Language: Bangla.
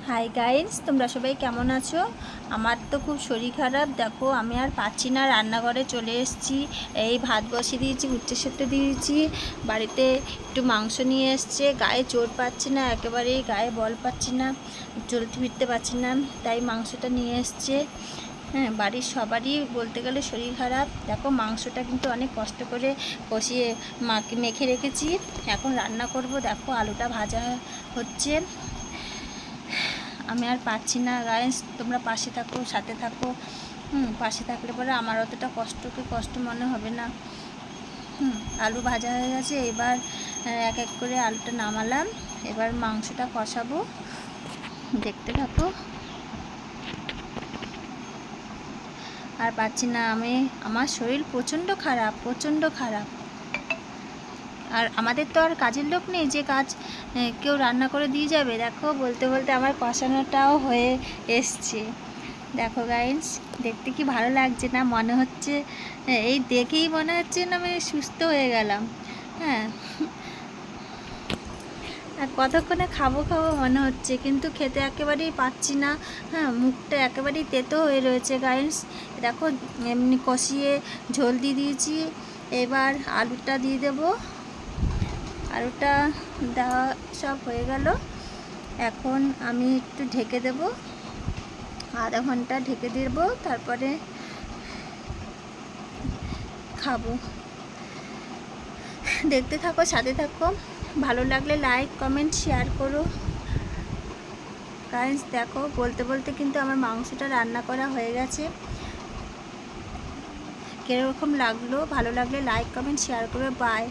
হাই গাইস, তোমরা সবাই কেমন আছো? আমার তো খুব শরীর খারাপ। দেখো আমি আর পাচ্ছি না, রান্নাঘরে চলে এসেছি। এই ভাত বসিয়ে দিয়েছি, উচ্ছে সেদ্ধ দিয়েছি, বাড়িতে একটু মাংস নিয়ে এসছে। গায়ে জোর পাচ্ছি না, একেবারেই গায়ে বল পাচ্ছি না, চলতে ফিরতে পারছি না, তাই মাংসটা নিয়ে এসছে। হ্যাঁ, বাড়ির সবারই বলতে গেলে শরীর খারাপ। দেখো মাংসটা কিন্তু অনেক কষ্ট করে কষিয়ে মেখে রেখেছি, এখন রান্না করব। দেখো আলুটা ভাজা হচ্ছে। আমি আর পাচ্ছি না গাইস, তোমরা পাশে থাকো, সাথে থাকো। পাশে থাকলে পরে আমার অতটা কষ্ট মনে হবে না। আলু ভাজা হয়ে গেছে, এবার এক এক করে আলুটা নামালাম, এবার মাংসটা কষাবো, দেখতে থাকো। আর পাচ্ছি না, আমার শরীর প্রচণ্ড খারাপ। আর আমাদের তো আর কাজের লোক নেই যে কেউ রান্না করে দিয়ে যাবে। দেখো বলতে বলতে আমার কষানোটাও হয়ে এসছে। দেখো গাইস, দেখতে কি ভালো লাগছে না? মনে হচ্ছে, এই দেখেই মনে হচ্ছে না আমি সুস্থ হয়ে গেলাম। হ্যাঁ, আর কতক্ষণে খাবো মনে হচ্ছে, কিন্তু খেতে একেবারেই পাচ্ছি না। হ্যাঁ, মুখটা একেবারেই তেতো হয়ে রয়েছে গাইস। দেখো এমনি কষিয়ে ঝোল দিয়ে দিয়েছি, এবার আলুটা দিয়ে দেবো। আলুটা দেওয়া সব হয়ে গেল, এখন আমি একটু ঢেকে দেব, আধা ঘন্টা ঢেকে দেব, তারপরে খাবো। দেখতে থাকো, সাথে থাকো। ভালো লাগলে লাইক কমেন্ট শেয়ার করো গাইস। দেখো বলতে বলতে কিন্তু আমার মাংসটা রান্না করা হয়ে গেছে। কীরকম লাগলো? ভালো লাগলে লাইক কমেন্ট শেয়ার করো। বাই।